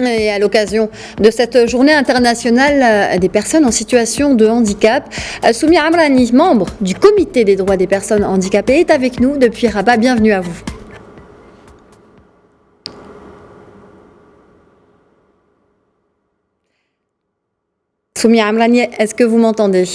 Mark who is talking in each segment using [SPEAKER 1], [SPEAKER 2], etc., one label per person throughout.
[SPEAKER 1] Et à l'occasion de cette journée internationale des personnes en situation de handicap, Soumia Amrani, membre du comité des droits des personnes handicapées, est avec nous depuis Rabat. Bienvenue à vous. Soumia Amrani, est-ce que vous m'entendez ?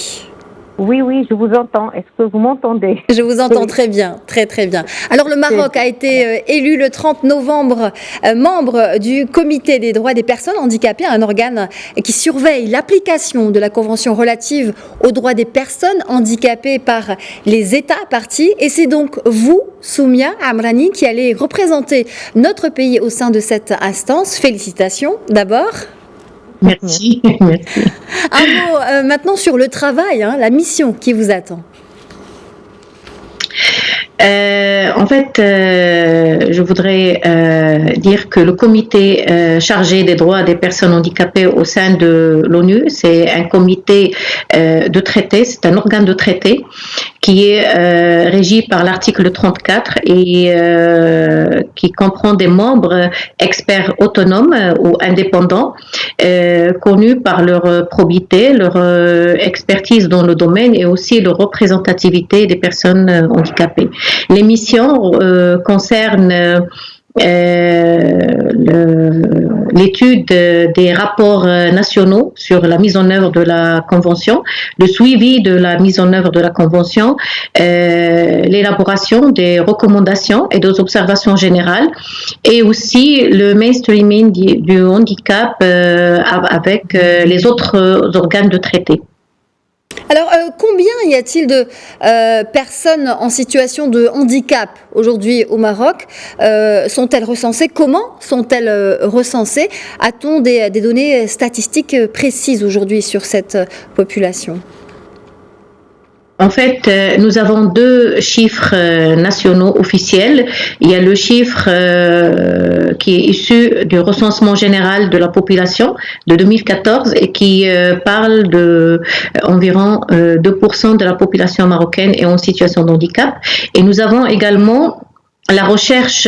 [SPEAKER 2] Oui, je vous entends. Est-ce que vous m'entendez ?
[SPEAKER 1] Je vous entends très bien, très bien. Alors le Maroc a été élu le 30 novembre membre du comité des droits des personnes handicapées, un organe qui surveille l'application de la Convention relative aux droits des personnes handicapées par les États parties. Et c'est donc vous, Soumia Amrani, qui allez représenter notre pays au sein de cette instance. Félicitations d'abord.
[SPEAKER 3] Merci.
[SPEAKER 1] Un mot maintenant sur le travail, la mission qui vous attend.
[SPEAKER 3] En fait, je voudrais dire que le comité chargé des droits des personnes handicapées au sein de l'ONU, c'est un comité de traité, c'est un organe de traité qui est régi par l'article 34 et qui comprend des membres experts autonomes ou indépendants, connus par leur probité, leur expertise dans le domaine et aussi leur représentativité des personnes handicapées. Les missions concernent l'étude des rapports nationaux sur la mise en œuvre de la Convention, le suivi de la mise en œuvre de la Convention, l'élaboration des recommandations et des observations générales et aussi le mainstreaming du handicap avec les autres organes de traité.
[SPEAKER 1] Alors, combien y a-t-il de personnes en situation de handicap aujourd'hui au Maroc ? Sont-elles recensées ? Comment sont-elles recensées ? A-t-on des données statistiques précises aujourd'hui sur cette population ?
[SPEAKER 3] En fait, nous avons deux chiffres nationaux officiels. Il y a le chiffre qui est issu du recensement général de la population de 2014 et qui parle de environ 2% de la population marocaine est en situation de handicap. Et nous avons également la recherche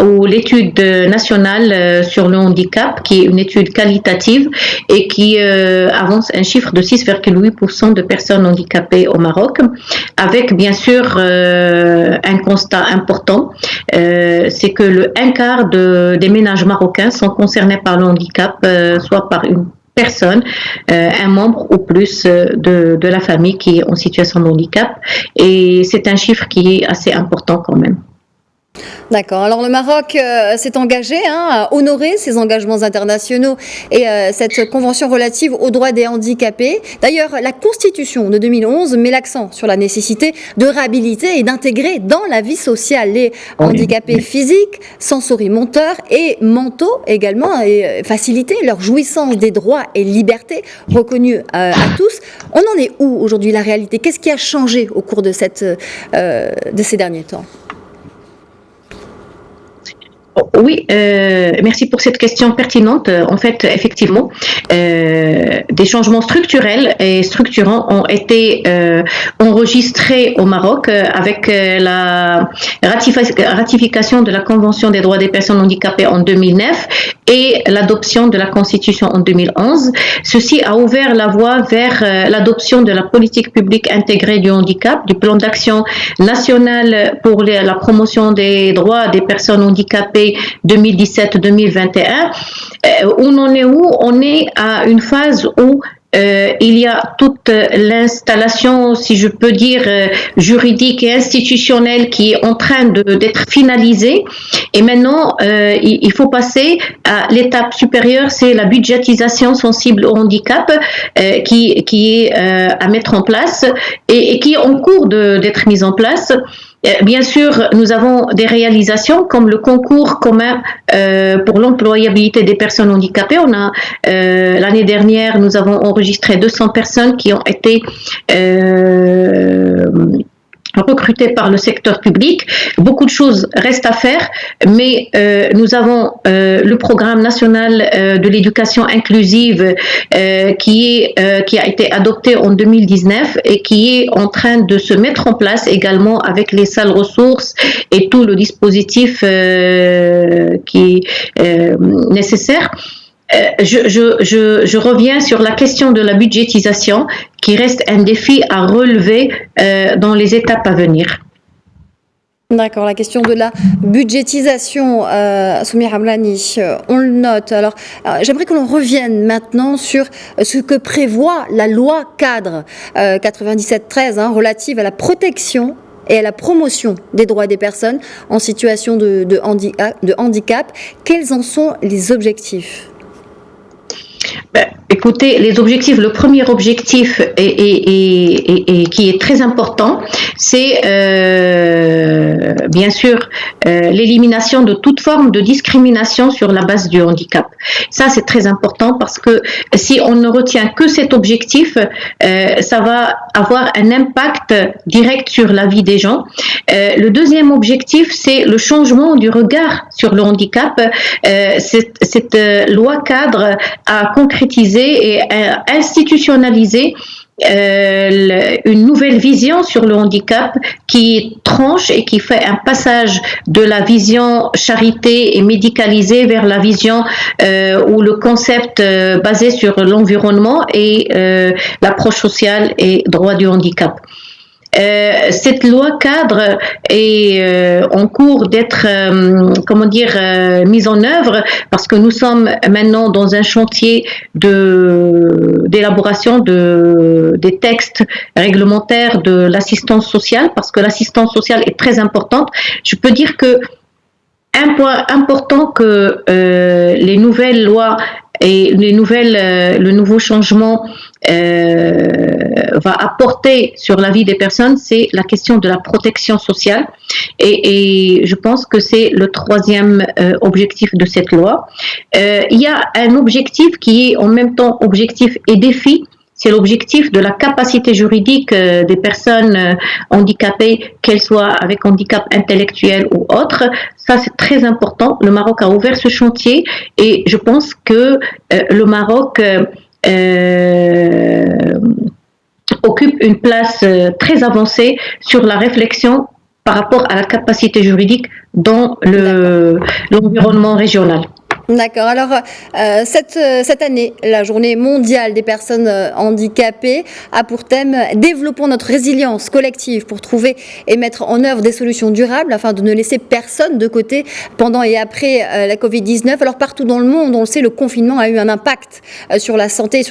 [SPEAKER 3] ou l'étude nationale sur le handicap, qui est une étude qualitative et qui avance un chiffre de 6,8% de personnes handicapées au Maroc, avec bien sûr un constat important, c'est que un quart des ménages marocains sont concernés par le handicap, soit par une personne, un membre ou plus de la famille qui est en situation de handicap, et c'est un chiffre qui est assez important quand même.
[SPEAKER 1] D'accord. Alors le Maroc s'est engagé à honorer ses engagements internationaux et cette convention relative aux droits des handicapés. D'ailleurs, la Constitution de 2011 met l'accent sur la nécessité de réhabiliter et d'intégrer dans la vie sociale les handicapés physiques, sensorimoteurs et mentaux également, et faciliter leur jouissance des droits et libertés reconnus à tous. On en est où aujourd'hui, la réalité ? Qu'est-ce qui a changé au cours de ces derniers temps ?
[SPEAKER 3] Oui, merci pour cette question pertinente. En fait, effectivement, des changements structurels et structurants ont été enregistrés au Maroc avec la ratification de la Convention des droits des personnes handicapées en 2009 et l'adoption de la Constitution en 2011. Ceci a ouvert la voie vers l'adoption de la politique publique intégrée du handicap, du plan d'action national pour la promotion des droits des personnes handicapées 2017-2021. On en est où ? On est à une phase où il y a toute l'installation, si je peux dire, juridique et institutionnelle qui est en train d'être finalisée. Et maintenant, il faut passer à l'étape supérieure, c'est la budgétisation sensible au handicap qui est à mettre en place et qui est en cours d'être mise en place. Bien sûr, nous avons des réalisations comme le concours commun pour l'employabilité des personnes handicapées. L'année dernière, nous avons enregistré 200 personnes qui ont été recrutés par le secteur public. Beaucoup de choses restent à faire, mais nous avons le programme national de l'éducation inclusive qui a été adopté en 2019 et qui est en train de se mettre en place également avec les salles ressources et tout le dispositif qui est nécessaire. Je reviens sur la question de la budgétisation qui reste un défi à relever dans les étapes à venir.
[SPEAKER 1] D'accord, la question de la budgétisation, Soumia Ramlani, on le note. Alors, j'aimerais que l'on revienne maintenant sur ce que prévoit la loi cadre 97/13 relative à la protection et à la promotion des droits des personnes en situation de handicap. Quels en sont les objectifs ?
[SPEAKER 3] Écoutez, les objectifs, le premier objectif et qui est très important, c'est bien sûr l'élimination de toute forme de discrimination sur la base du handicap. Ça, c'est très important parce que si on ne retient que cet objectif, ça va avoir un impact direct sur la vie des gens. Le deuxième objectif, c'est le changement du regard sur le handicap. Cette loi cadre a concrétisé et a institutionnalisé une nouvelle vision sur le handicap qui tranche et qui fait un passage de la vision charité et médicalisée vers la vision où le concept basé sur l'environnement et l'approche sociale et droit du handicap. Cette loi cadre est en cours d'être, mise en œuvre parce que nous sommes maintenant dans un chantier d'élaboration des textes réglementaires de l'assistance sociale parce que l'assistance sociale est très importante. Je peux dire que un point important que les nouvelles lois et le nouveau changement va apporter sur la vie des personnes, c'est la question de la protection sociale. Et je pense que c'est le troisième objectif de cette loi. Il y a un objectif qui est en même temps objectif et défi. C'est l'objectif de la capacité juridique des personnes handicapées, qu'elles soient avec handicap intellectuel ou autre. Ça, c'est très important. Le Maroc a ouvert ce chantier et je pense que le Maroc occupe une place très avancée sur la réflexion par rapport à la capacité juridique dans l'environnement régional.
[SPEAKER 1] D'accord. Alors, cette année, la journée mondiale des personnes handicapées a pour thème « Développons notre résilience collective pour trouver et mettre en œuvre des solutions durables afin de ne laisser personne de côté pendant et après la Covid-19 ». Alors, partout dans le monde, on le sait, le confinement a eu un impact sur la santé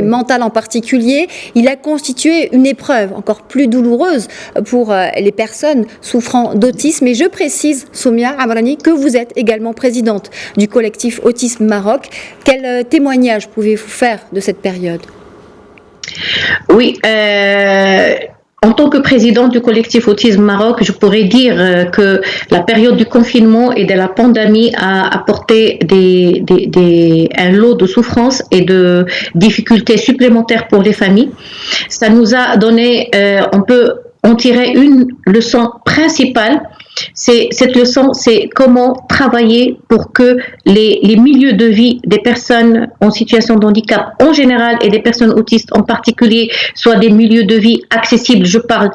[SPEAKER 1] mentale en particulier. Il a constitué une épreuve encore plus douloureuse pour les personnes souffrant d'autisme. Et je précise, Soumia Ramlani, que vous êtes également présidente du collectif Autisme Maroc. Quel témoignage pouvez-vous faire de cette période ?
[SPEAKER 3] Oui, en tant que présidente du collectif Autisme Maroc, je pourrais dire que la période du confinement et de la pandémie a apporté un lot de souffrances et de difficultés supplémentaires pour les familles. Ça nous a donné, on peut en tirer une leçon principale. Cette leçon, c'est comment travailler pour que les milieux de vie des personnes en situation de handicap en général et des personnes autistes en particulier soient des milieux de vie accessibles. Je parle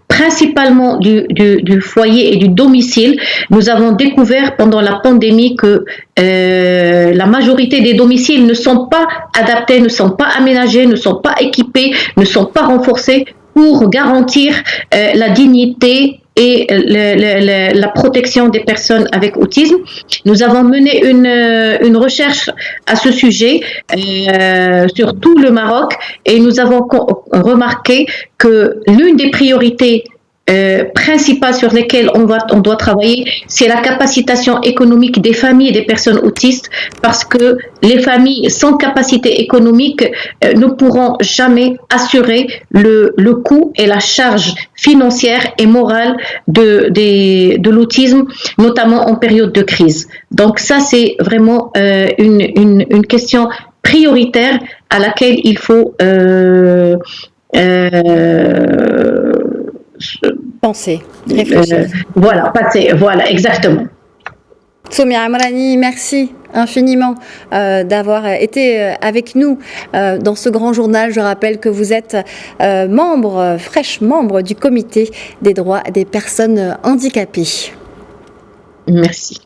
[SPEAKER 3] principalement du foyer et du domicile. Nous avons découvert pendant la pandémie que la majorité des domiciles ne sont pas adaptés, ne sont pas aménagés, ne sont pas équipés, ne sont pas renforcés pour garantir la dignité et la protection des personnes avec autisme. Nous avons mené une recherche à ce sujet sur tout le Maroc et nous avons remarqué que l'une des priorités principales sur lesquelles on doit travailler, c'est la capacitation économique des familles et des personnes autistes, parce que les familles sans capacité économique ne pourront jamais assurer le coût et la charge financière et morale de l'autisme, notamment en période de crise. Donc ça, c'est vraiment une question prioritaire à laquelle il faut
[SPEAKER 1] Pensez, réfléchissez.
[SPEAKER 3] Voilà, passer, voilà, exactement.
[SPEAKER 1] Soumia Amrani, merci infiniment d'avoir été avec nous dans ce grand journal. Je rappelle que vous êtes fraîche membre du comité des droits des personnes handicapées.
[SPEAKER 3] Merci.